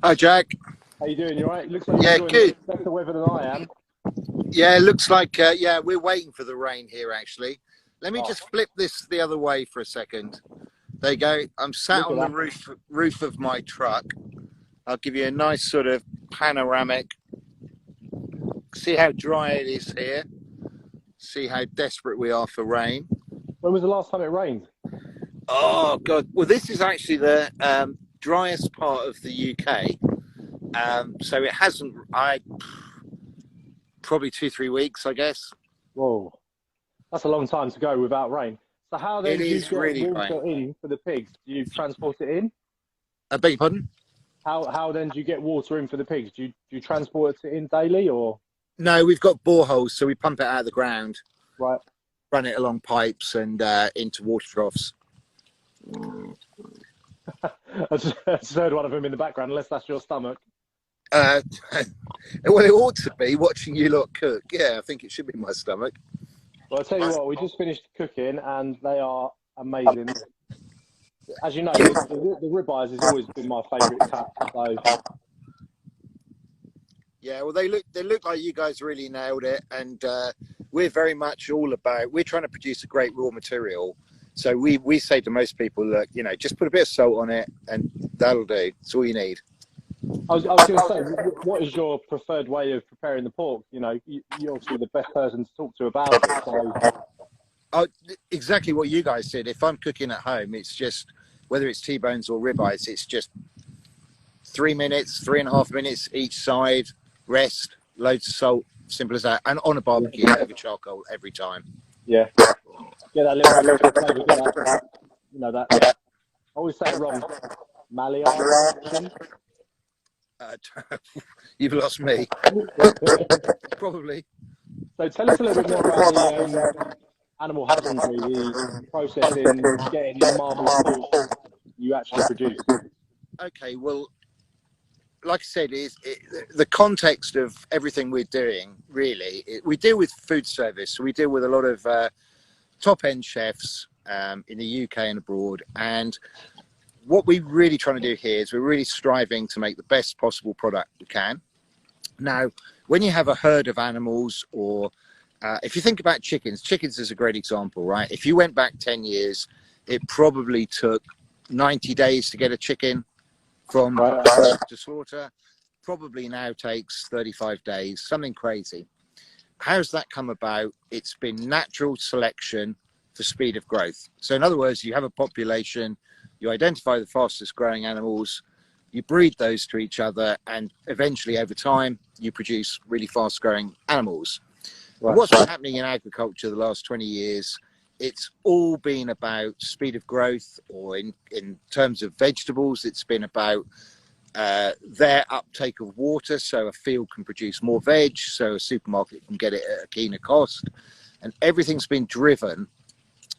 Hi, Jack. How you doing? You all right? Looks like Yeah, you're good. better weather than I am. Yeah, it looks like, yeah, we're waiting for the rain here, actually. Let me Oh. just flip this the other way for a second. There you go. I'm sat on the roof of my truck. I'll give you a nice sort of panoramic. See how dry it is here. See how desperate we are for rain. When was the last time it rained? Oh, God. Well, this is actually the driest part of the UK. So it hasn't, probably 2-3 weeks, I guess. Whoa, that's a long time to go without rain. So how then do you get really water in for the pigs? Do you transport it in? I beg your pardon? How then do you get water in for the pigs? Do you transport it in daily or? No, we've got boreholes, so we pump it out of the ground. Right. Run it along pipes and into water troughs. I just heard one of them in the background, unless that's your stomach. Well, it ought to be, watching you lot cook. Yeah, I think it should be my stomach. Well, I'll tell you what, we just finished cooking and they are amazing. As you know, the ribeyes has always been my favourite cut. So. Yeah, well, they look like you guys really nailed it, and we're very much all about. We're trying to produce a great raw material, so we say to most people, look, you know, just put a bit of salt on it, and that'll do. It's all you need. I was going to say, what is your preferred way of preparing the pork? You know, you're obviously the best person to talk to about it. So. Exactly what you guys said. If I'm cooking at home, it's just whether it's T-bones or ribeyes, it's just 3 minutes, 3.5 minutes each side. Rest, loads of salt, simple as that, and on a barbecue over charcoal every time. Yeah, get that little flavour, get that, you know, that. I always say it wrong. Maillard. You've lost me. Probably. So tell us a little bit more about the animal husbandry, the processing, getting the marble fish you actually produce. Okay, well, like I said, the context of everything we're doing, really, we deal with food service. So we deal with a lot of top-end chefs in the UK and abroad. And what we're really trying to do here is we're really striving to make the best possible product we can. Now, when you have a herd of animals, or if you think about chickens is a great example, right? If you went back 10 years, it probably took 90 days to get a chicken from to slaughter. Probably now takes 35 days, something crazy. How's that come about? It's been natural selection for speed of growth. So in other words, you have a population, you identify the fastest growing animals, you breed those to each other, and eventually over time you produce really fast growing animals. Right. What's been happening in agriculture the last 20 years, it's all been about speed of growth, or in terms of vegetables, it's been about their uptake of water, so a field can produce more veg, so a supermarket can get it at a keener cost. And everything's been driven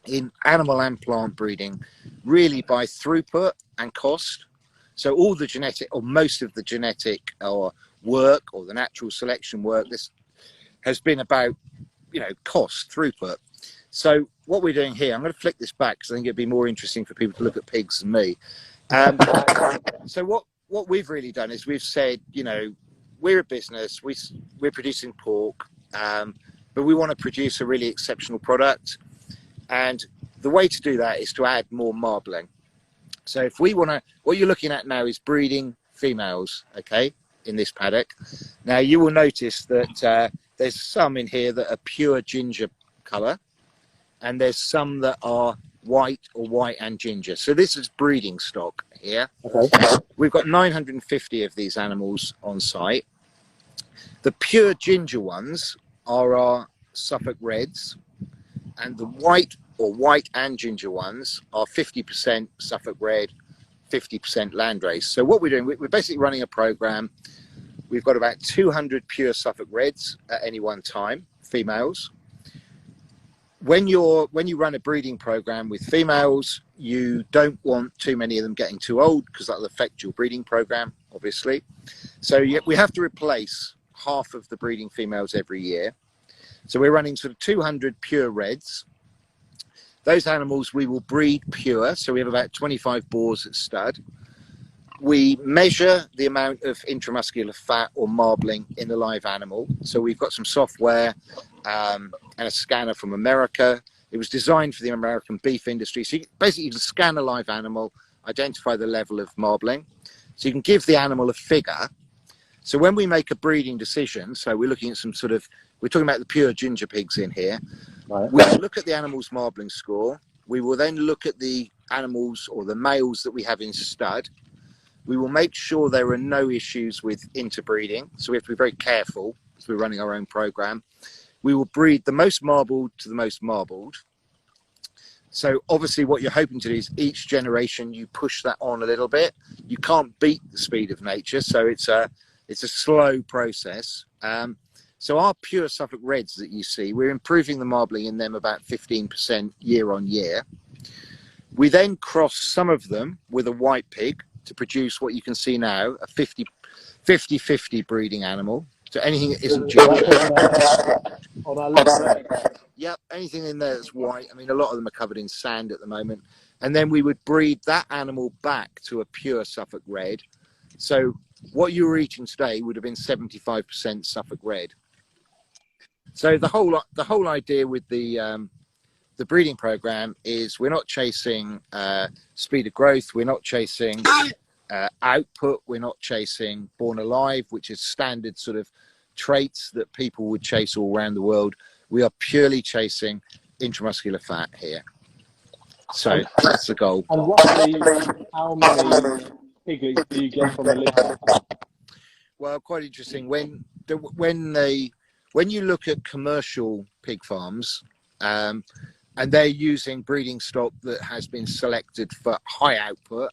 in animal and plant breeding really by throughput and cost. So all the genetic, or most of the genetic or work, or the natural selection work, this has been about, you know, cost, throughput. So what we're doing here, I'm going to flick this back because I think it'd be more interesting for people to look at pigs than me. So what we've really done is we've said, you know, we're a business, we're producing pork, but we want to produce a really exceptional product. And the way to do that is to add more marbling. So if we want to, what you're looking at now is breeding females, okay, in this paddock. Now you will notice that there's some in here that are pure ginger colour, and there's some that are white or white and ginger. So this is breeding stock here. Okay. We've got 950 of these animals on site. The pure ginger ones are our Suffolk Reds, and the white or white and ginger ones are 50% Suffolk Red, 50% Landrace. So what we're doing, we're basically running a program. We've got about 200 pure Suffolk Reds at any one time, females. When you run a breeding program with females, you don't want too many of them getting too old, because that'll affect your breeding program, obviously. So we have to replace half of the breeding females every year. So we're running sort of 200 pure Reds. Those animals we will breed pure. So we have about 25 boars at stud. we measure the amount of intramuscular fat or marbling in the live animal. So we've got some software and a scanner from America. It was designed for the American beef industry. So basically you can scan a live animal, identify the level of marbling. So you can give the animal a figure. So when we make a breeding decision, so we're looking at we're talking about the pure ginger pigs in here. Right. We look at the animal's marbling score. We will then look at the animals or the males that we have in stud. We will make sure there are no issues with interbreeding. So we have to be very careful as we're running our own program. We will breed the most marbled to the most marbled. So obviously what you're hoping to do is each generation you push that on a little bit. You can't beat the speed of nature, so it's a slow process. So our pure Suffolk Reds that you see, we're improving the marbling in them about 15% year on year. We then cross some of them with a white pig to produce what you can see now, a 50-50 breeding animal. So anything that isn't ginger. On our left. Yep, anything in there that's white. I mean, a lot of them are covered in sand at the moment. And then we would breed that animal back to a pure Suffolk Red. So what you were eating today would have been 75% Suffolk Red. So the whole idea with the breeding program is we're not chasing speed of growth. We're not chasing output. We're not chasing born alive, which is standard sort of traits that people would chase all around the world. We are purely chasing intramuscular fat here. So that's the goal. And roughly how many piglets do you get from a litter? Well, quite interesting. When you look at commercial pig farms, and they're using breeding stock that has been selected for high output,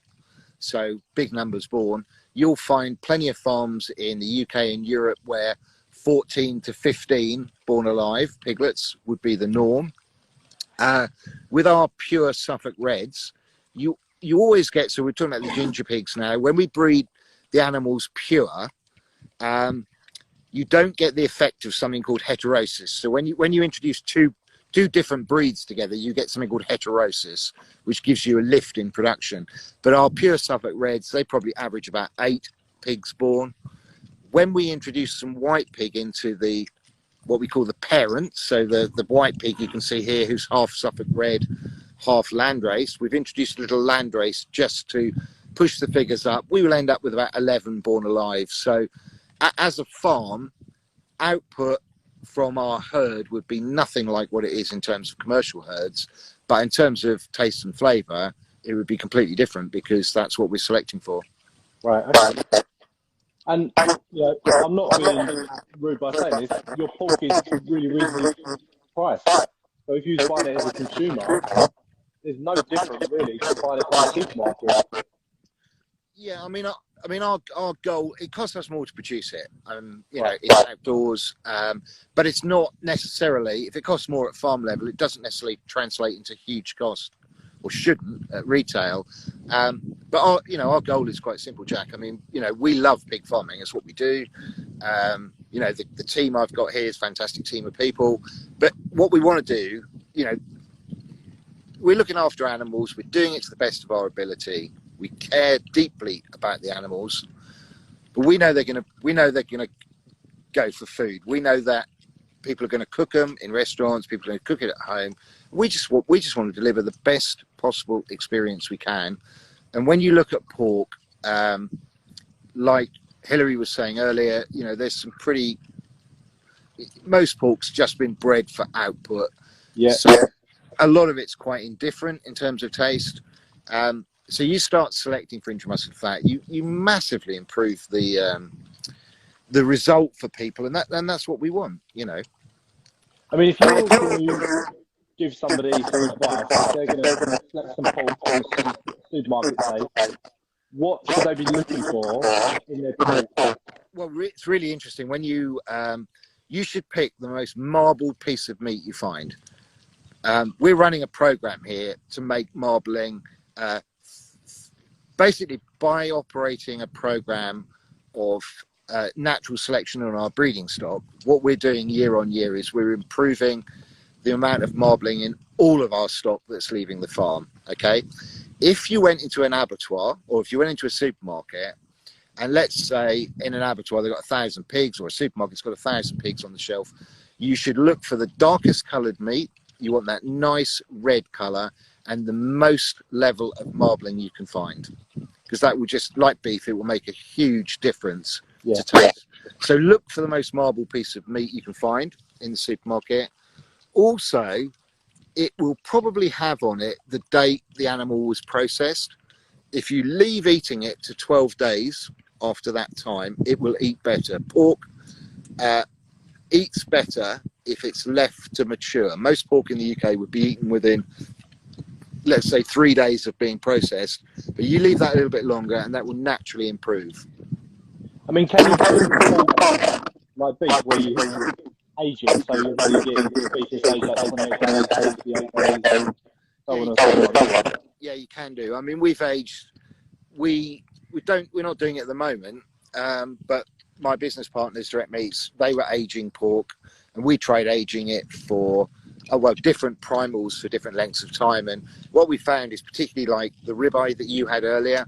so big numbers born, you'll find plenty of farms in the UK and Europe where 14 to 15 born alive piglets would be the norm. With our pure Suffolk Reds, you always get, so we're talking about the ginger pigs now, when we breed the animals pure, you don't get the effect of something called heterosis. So when you introduce two different breeds together, you get something called heterosis, which gives you a lift in production. But our pure Suffolk Reds, they probably average about 8 pigs born. When we introduce some white pig into what we call the parent, so the white pig you can see here, who's half Suffolk Red, half landrace, we've introduced a little landrace just to push the figures up. We will end up with about 11 born alive. So as a farm, output from our herd would be nothing like what it is in terms of commercial herds, but in terms of taste and flavour, it would be completely different because that's what we're selecting for. Right. Okay. And I'm not being rude by saying this. Your pork is really reasonably priced. So if you was buying it as a consumer, there's no difference really to buying it from the supermarket. Yeah, I mean, our goal, it costs us more to produce it. It's outdoors, but it's not necessarily, if it costs more at farm level, it doesn't necessarily translate into huge cost, or shouldn't at retail. But our goal is quite simple, Jack. I mean, we love pig farming. It's what we do. The team I've got here is a fantastic team of people. But what we want to do, we're looking after animals. We're doing it to the best of our ability. We care deeply about the animals, but we know they're going to go for food. We know that people are going to cook them in restaurants. People are going to cook it at home. We just want to deliver the best possible experience we can. And when you look at pork, like Hilary was saying earlier, there's some most pork's just been bred for output. Yeah. So a lot of it's quite indifferent in terms of taste. So you start selecting for intramuscular fat, you massively improve the result for people, and that's what we want, I mean, if you were to give somebody some advice, if they're going to select some pork from the supermarket, say, what should they be looking for in their pork? Well, it's really interesting. When you should pick the most marbled piece of meat you find. We're running a program here to make marbling. Basically, by operating a program of natural selection on our breeding stock, what we're doing year on year is we're improving the amount of marbling in all of our stock that's leaving the farm. Okay, If you went into an abattoir, or if you went into a supermarket, and let's say in an abattoir they've got 1,000 pigs, or a supermarket's got 1,000 pigs on the shelf, you should look for the darkest coloured meat. You want that nice red colour and the most level of marbling you can find, because that will just, like beef, it will make a huge difference to taste. So look for the most marbled piece of meat you can find in the supermarket. Also, it will probably have on it the date the animal was processed. If you leave eating it to 12 days after that time, it will eat better. Pork eats better if it's left to mature. Most pork in the UK would be eaten within, let's say, 3 days of being processed, but you leave that a little bit longer and that will naturally improve. I mean, can you do like beef where you age it, so you're beef is aged like 28 days, 58 days, so on and so on? Yeah, you can do. I mean, we've aged. We're not doing it at the moment, but my business partners, Direct Meats, they were aging pork, and we tried aging it for different primals for different lengths of time. And what we found is, particularly like the ribeye that you had earlier,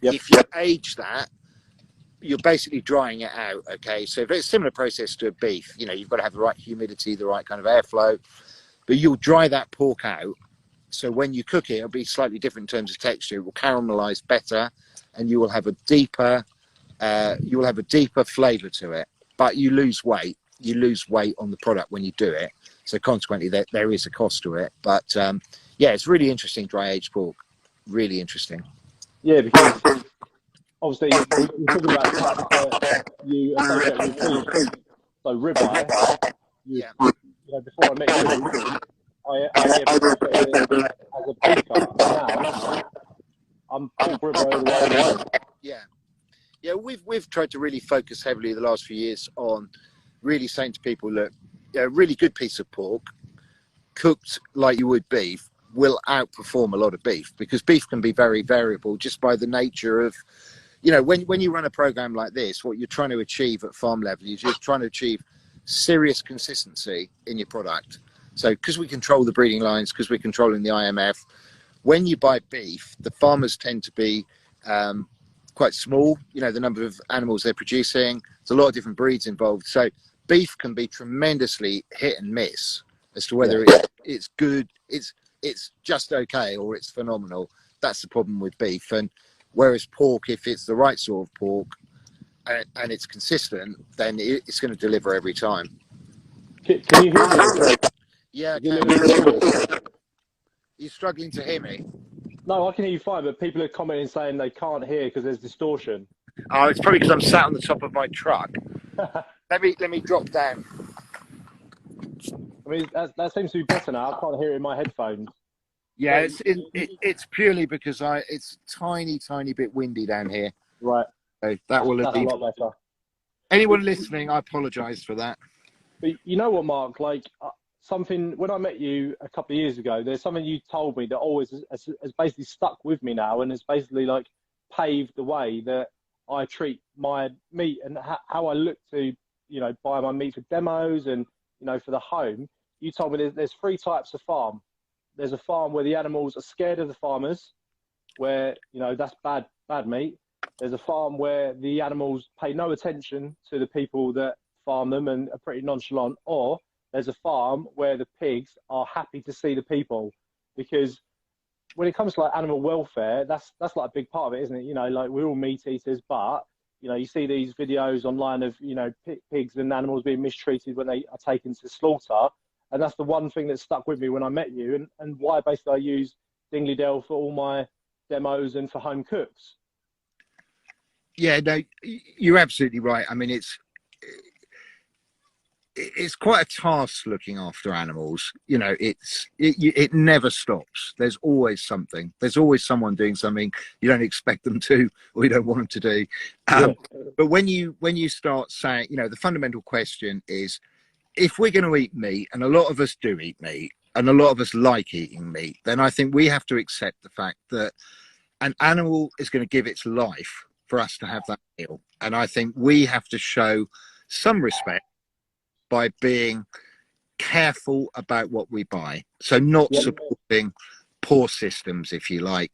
if you age that, you're basically drying it out. Okay, so if it's a similar process to a beef, you know, you've got to have the right humidity, the right kind of airflow, but you'll dry that pork out. So when you cook it, it'll be slightly different in terms of texture. It will caramelize better, and you will have a deeper flavor to it. But you lose weight. You lose weight on the product when you do it. So consequently, there is a cost to it. But yeah, it's really interesting, dry aged pork. Really interesting. Yeah, because obviously we're talking about cuts that you associate with beef. So ribeye, you know, before I met you, I associated it as a beef cut. Now I'm pork ribeye all the way around. Yeah, we've tried to really focus heavily the last few years on really saying to people, look, a really good piece of pork cooked like you would beef will outperform a lot of beef, because beef can be very variable just by the nature of, you know, when you run a program like this, what you're trying to achieve at farm level is you're trying to achieve serious consistency in your product. So because we control the breeding lines, because we're controlling the IMF, when you buy beef, the farmers tend to be quite small, you know, the number of animals they're producing. There's a lot of different breeds involved. So beef can be tremendously hit and miss as to whether it's good, it's just okay, or it's phenomenal. That's the problem with beef. And whereas pork, if it's the right sort of pork and it's consistent, then it's going to deliver every time. Can you hear me? Yeah, I can. You're struggling to hear me? No, I can hear you fine, but people are commenting saying they can't hear because there's distortion. Oh, it's probably because I'm sat on the top of my truck. Let me drop down. I mean, that seems to be better now. I can't hear it in my headphones. Yeah, it's purely because it's tiny bit windy down here. Right. So that will That's a lot better. Anyone listening, I apologise for that. But you know what, Mark? Like something, when I met you a couple of years ago, there's something you told me that always has basically stuck with me now, and has basically like paved the way that I treat my meat and how I look to, you know, buy my meat for demos and, you know, for the home. You told me there's 3 types of farm. There's a farm where the animals are scared of the farmers, where, you know, that's bad meat. There's a farm where the animals pay no attention to the people that farm them and are pretty nonchalant. Or there's a farm where the pigs are happy to see the people, because when it comes to like animal welfare, that's like a big part of it, isn't it? You know, like we're all meat eaters, but you know, you see these videos online of, you know, pigs and animals being mistreated when they are taken to slaughter. And that's the one thing that stuck with me when I met you, and why basically I use Dingley Dell for all my demos and for home cooks. Yeah, no, you're absolutely right. I mean, it's quite a task looking after animals. You know, it never stops. There's always something. There's always someone doing something you don't expect them to, or you don't want them to do. But when you start saying, you know, the fundamental question is, if we're going to eat meat, and a lot of us do eat meat, and a lot of us like eating meat, then I think we have to accept the fact that an animal is going to give its life for us to have that meal. And I think we have to show some respect by being careful about what we buy. So not supporting poor systems, if you like.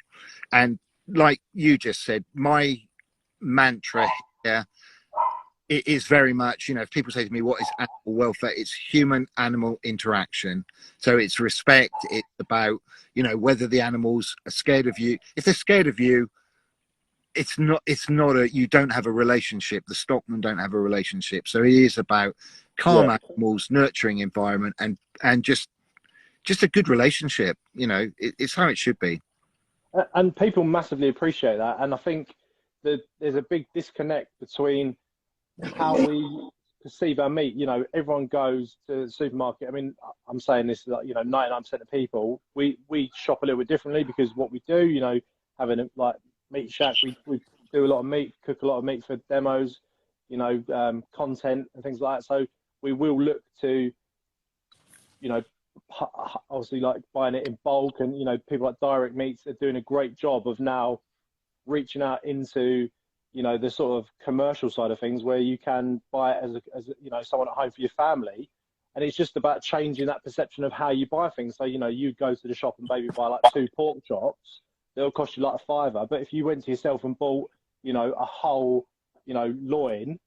And like you just said, my mantra here, it is very much, you know, if people say to me, what is animal welfare? It's human animal interaction. So it's respect. It's about, you know, whether the animals are scared of you. If they're scared of you, it's not you don't have a relationship. The stockmen don't have a relationship. So it is about calm animals, nurturing environment, and just a good relationship. You know, it's how it should be. And people massively appreciate that. And I think that there's a big disconnect between how we perceive our meat. You know, everyone goes to the supermarket. I mean, I'm saying this, like, you know, 99% of people, we shop a little bit differently because what we do, you know, having a, like, meat shack, we do a lot of meat, cook a lot of meat for demos, you know, content and things like that. So we will look to, you know, obviously like buying it in bulk, and, you know, people like Direct Meats are doing a great job of now reaching out into, you know, the sort of commercial side of things where you can buy it as a, you know, someone at home for your family. And it's just about changing that perception of how you buy things. So, you know, you go to the shop and maybe buy like 2 pork chops, they'll cost you like £5. But if you went to yourself and bought, you know, a whole, you know, loin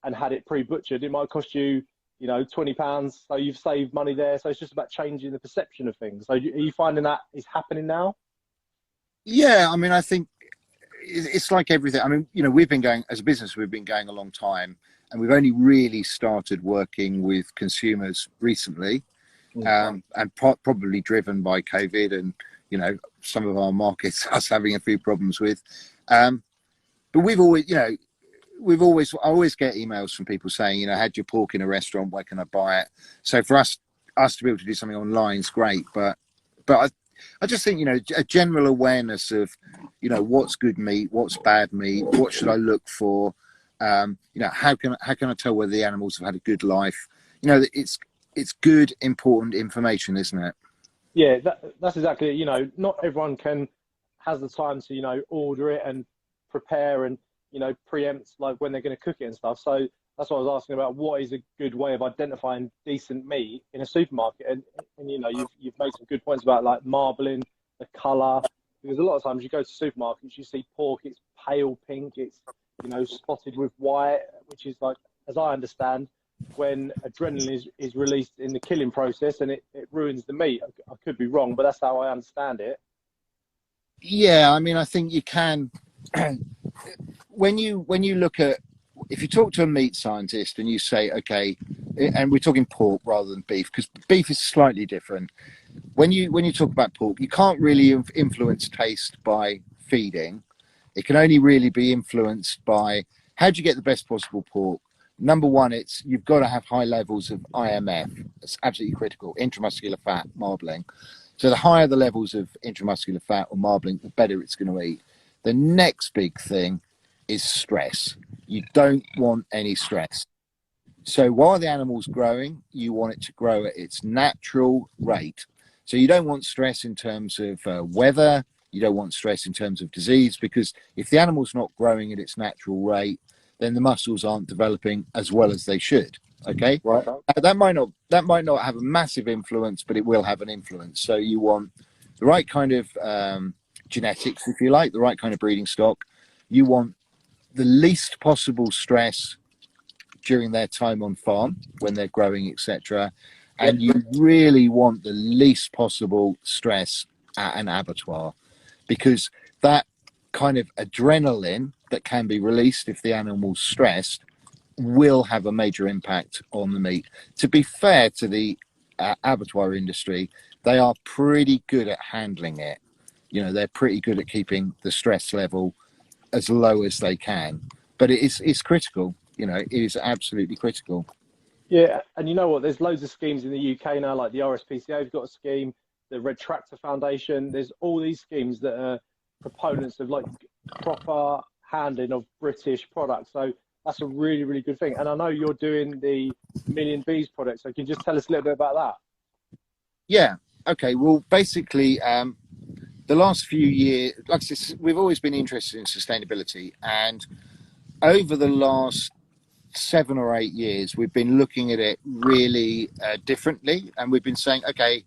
and had it pre-butchered, it might cost you, you know, £20. So you've saved money there. So it's just about changing the perception of things. So are you finding that is happening now? Yeah, I mean, I think it's like everything. I mean, you know, we've been going, as a business, we've been going a long time, and we've only really started working with consumers recently, and probably driven by COVID and, you know, some of our markets us having a few problems with. But we've always, you know, I always get emails from people saying, you know, had your pork in a restaurant, where can I buy it? So for us to be able to do something online is great, but I just think, you know, a general awareness of, you know, what's good meat, what's bad meat, what should I look for? You know, how can I tell whether the animals have had a good life? You know, it's good, important information, isn't it? Yeah, that's exactly it. You know, not everyone has the time to, you know, order it and prepare and, you know, preempt like when they're going to cook it and stuff. So that's what I was asking about. What is a good way of identifying decent meat in a supermarket? And you know, you've made some good points about like marbling, the colour, because a lot of times you go to supermarkets, you see pork, it's pale pink, it's, you know, spotted with white, which is like, as I understand, when adrenaline is released in the killing process, and it ruins the meat. I could be wrong, but that's how I understand it. Yeah, I mean, I think you can. when you look at, if you talk to a meat scientist and you say, okay, and we're talking pork rather than beef, because beef is slightly different. When you talk about pork, you can't really influence taste by feeding. It can only really be influenced by how do you get the best possible pork. Number one, you've got to have high levels of IMF. It's absolutely critical. Intramuscular fat, marbling. So the higher the levels of intramuscular fat or marbling, the better it's going to eat. The next big thing is stress. You don't want any stress. So while the animal's growing, you want it to grow at its natural rate. So you don't want stress in terms of weather. You don't want stress in terms of disease, because if the animal's not growing at its natural rate, then the muscles aren't developing as well as they should. Okay, right. That might not have a massive influence, but it will have an influence. So you want the right kind of genetics, if you like, the right kind of breeding stock. You want the least possible stress during their time on farm when they're growing, etc. And you really want the least possible stress at an abattoir, because that kind of adrenaline that can be released if the animal's stressed will have a major impact on the meat. To be fair to the abattoir industry, they are pretty good at handling it. You know, they're pretty good at keeping the stress level as low as they can. But it's critical. You know, it is absolutely critical. Yeah, and you know what? There's loads of schemes in the UK now, like the RSPCA's got a scheme, the Red Tractor Foundation. There's all these schemes that are proponents of like proper handling of British products. So that's a really, really good thing. And I know you're doing the Million Bees product. So can you just tell us a little bit about that? Yeah. Okay. Well, basically, the last few years, like I said, we've always been interested in sustainability, and over the last 7 or 8 years, we've been looking at it really differently, and we've been saying, okay,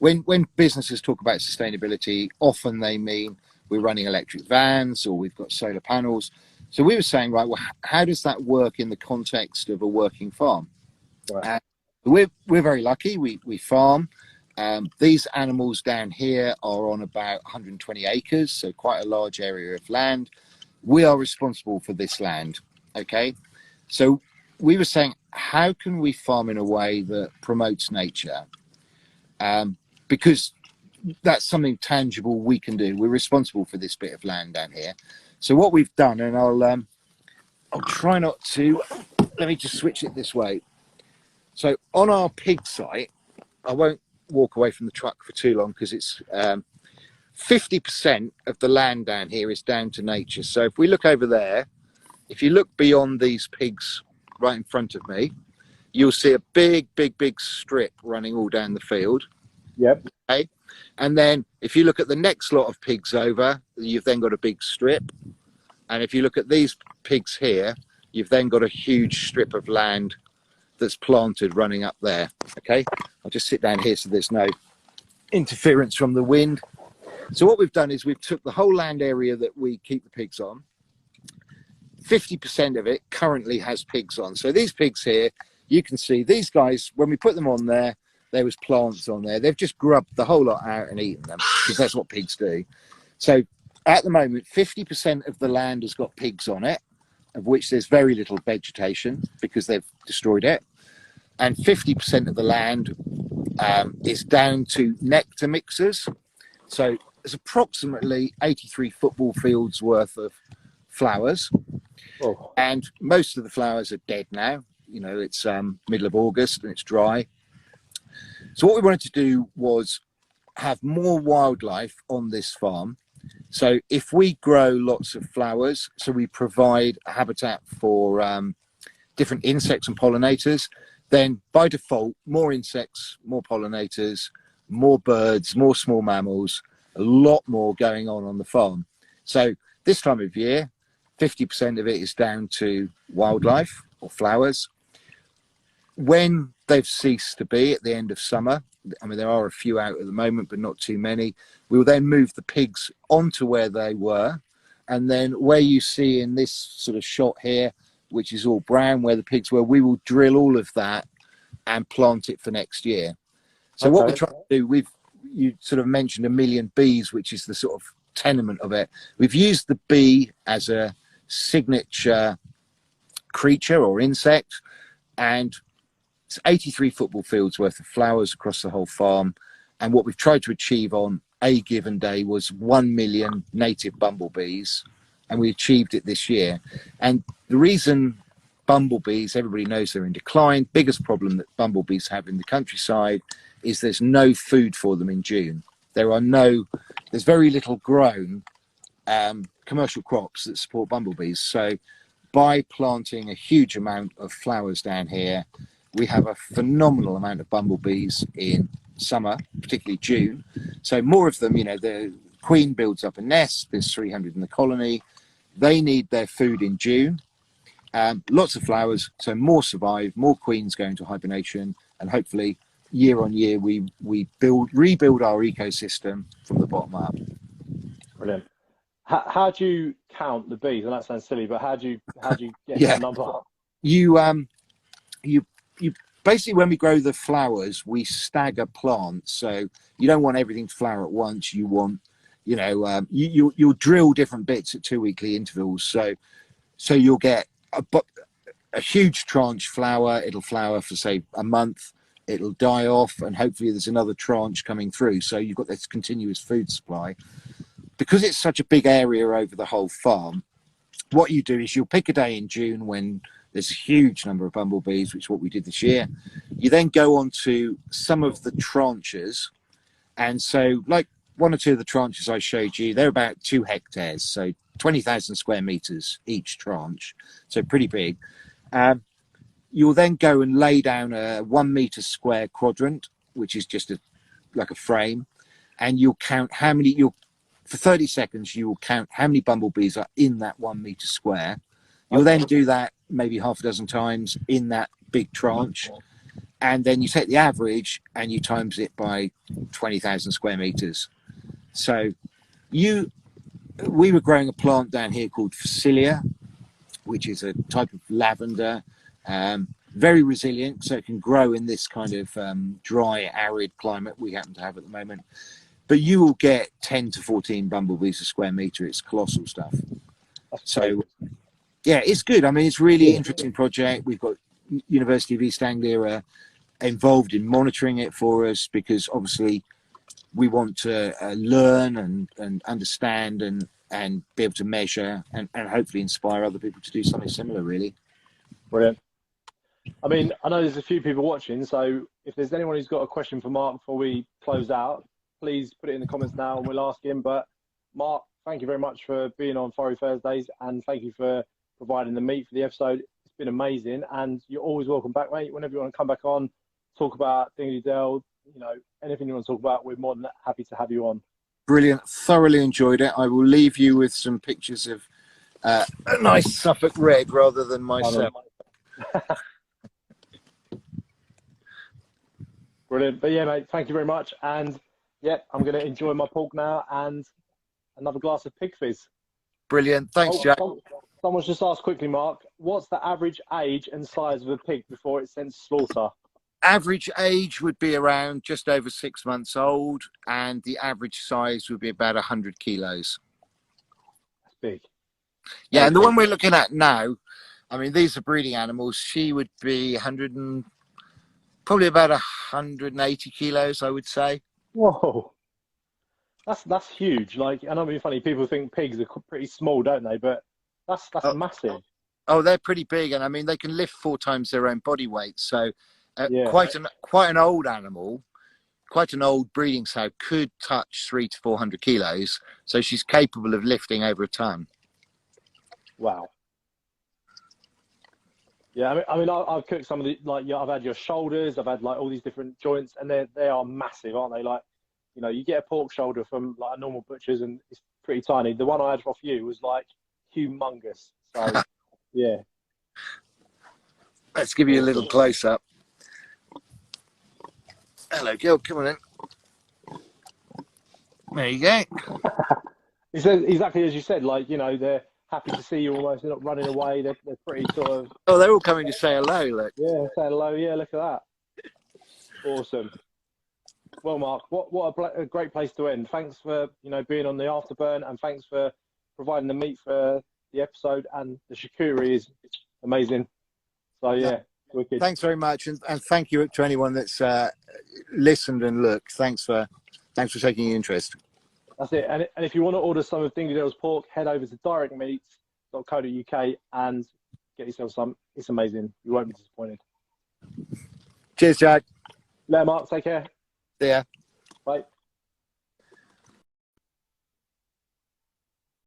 when businesses talk about sustainability, often they mean we're running electric vans or we've got solar panels. So we were saying, right, well, how does that work in the context of a working farm? Right. We're very lucky. We farm. These animals down here are on about 120 acres, so quite a large area of land. We are responsible for this land. Okay, so we were saying, how can we farm in a way that promotes nature? Because that's something tangible we can do. We're responsible for this bit of land down here. So what we've done, and I'll try not to, let me just switch it this way. So on our pig site, I won't walk away from the truck for too long because it's 50% of the land down here is down to nature. So if we look over there, if you look beyond these pigs right in front of me, you'll see a big strip running all down the field. Yep. Okay. And then if you look at the next lot of pigs over, you've then got a big strip. And if you look at these pigs here, you've then got a huge strip of land that's planted running up there. Okay, I'll just sit down here so there's no interference from the wind. So what we've done is we've took the whole land area that we keep the pigs on. 50% of it currently has pigs on. So these pigs here, you can see these guys, when we put them on there, there was plants on there. They've just grubbed the whole lot out and eaten them because that's what pigs do. So at the moment, 50% of the land has got pigs on it, of which there's very little vegetation because they've destroyed it. And 50% of the land is down to nectar mixers. So there's approximately 83 football fields worth of flowers. Oh. And most of the flowers are dead now. You know, it's middle of August and it's dry. So what we wanted to do was have more wildlife on this farm. So if we grow lots of flowers, so we provide a habitat for different insects and pollinators, then by default, more insects, more pollinators, more birds, more small mammals, a lot more going on the farm. So this time of year, 50% of it is down to wildlife or flowers. When they've ceased to be at the end of summer, I mean, there are a few out at the moment, but not too many. We will then move the pigs onto where they were. And then where you see in this sort of shot here, which is all brown, where the pigs were, we will drill all of that and plant it for next year. So what we're trying to do, you sort of mentioned 1 million bees, which is the sort of tenement of it. We've used the bee as a signature creature or insect, and it's 83 football fields worth of flowers across the whole farm. And what we've tried to achieve on a given day was 1 million native bumblebees, and we achieved it this year. And the reason bumblebees, everybody knows they're in decline. Biggest problem that bumblebees have in the countryside is there's no food for them in June. There's very little grown commercial crops that support bumblebees. So by planting a huge amount of flowers down here, we have a phenomenal amount of bumblebees in summer, particularly June. So more of them, you know, the queen builds up a nest, there's 300 in the colony. They need their food in June. Lots of flowers, so more survive, more queens go into hibernation, and hopefully year on year we rebuild our ecosystem from the bottom up. Brilliant. How do you count the bees? And that sounds silly, but how do you get that number? You basically, when we grow the flowers, we stagger plants. So you don't want everything to flower at once. You want, you know, you'll drill different bits at 2 weekly intervals. So you'll get a huge tranche flower. It'll flower for say a month. It'll die off, and hopefully there's another tranche coming through. So you've got this continuous food supply. Because it's such a big area over the whole farm, what you do is you'll pick a day in June when there's a huge number of bumblebees, which is what we did this year. You then go on to some of the tranches. And so like one or two of the tranches I showed you, they're about 2 hectares. So 20,000 square meters each tranche. So pretty big. You'll then go and lay down a 1 meter square quadrant, which is just like a frame. And you'll count how many, for 30 seconds, you will count how many bumblebees are in that 1 meter square. You'll then do that maybe half a dozen times in that big tranche. and then you take the average and you times it by 20,000 square meters. So we were growing a plant down here called Facilia, which is a type of lavender, very resilient, so it can grow in this kind of dry, arid climate we happen to have at the moment. But you will get 10 to 14 bumblebees a square meter. It's colossal stuff. So yeah, it's good. I mean, it's really interesting project. We've got University of East Anglia involved in monitoring it for us, because obviously we want to learn and understand and be able to measure and hopefully inspire other people to do something similar, really. Brilliant. I mean, I know there's a few people watching, so if there's anyone who's got a question for Mark before we close out, please put it in the comments now and we'll ask him. But Mark, thank you very much for being on Furry Thursdays, and thank you for providing the meat for the episode. It's been amazing, and you're always welcome back, mate. Whenever you want to come back on, talk about Dingley Dell, you know, anything you want to talk about, we're more than happy to have you on. Brilliant. Thoroughly enjoyed it. I will leave you with some pictures of a nice Suffolk red rather than myself. Brilliant. But yeah, mate, thank you very much. And yeah, I'm going to enjoy my pork now and another glass of pig fizz. Brilliant. Thanks, Jack. Someone's just asked quickly, Mark, what's the average age and size of a pig before it's sent to slaughter? Average age would be around just over 6 months old, and the average size would be about 100 kilos. That's big. Yeah, and the one we're looking at now, I mean, these are breeding animals. She would be probably about 180 kilos, I would say. Whoa. That's huge. Like, I know it's funny, people think pigs are pretty small, don't they? But that's massive. Oh, they're pretty big, and I mean, they can lift 4 times their own body weight. So yeah. quite an old animal, quite an old breeding sow could touch 300 to 400 kilos. So she's capable of lifting over a ton. Wow. Yeah, I mean, I've cooked some of the, like, I've had your shoulders, I've had like all these different joints, and they are massive, aren't they? Like, you know, you get a pork shoulder from like a normal butcher's and it's pretty tiny. The one I had off you was like humongous. So yeah. Let's give you a little close up. Hello, Gil. Come on in. There you go. He said exactly as you said. Like, you know, they're happy to see you almost. They're not running away. They're pretty sort of. Oh, they're all coming to say hello. Look. Yeah, say hello. Yeah, look at that. Awesome. Well, Mark, what a great place to end. Thanks for, you know, being on the Afterburn, and thanks for providing the meat for the episode, and the charcuterie is amazing. So yeah, wicked. Thanks very much, and thank you to anyone that's listened and looked. Thanks for taking interest. That's it. And if you want to order some of Dingley Dell's pork, head over to directmeats.co.uk and get yourself some. It's amazing. You won't be disappointed. Cheers, Jack. Later, Mark. Take care. See ya. Bye.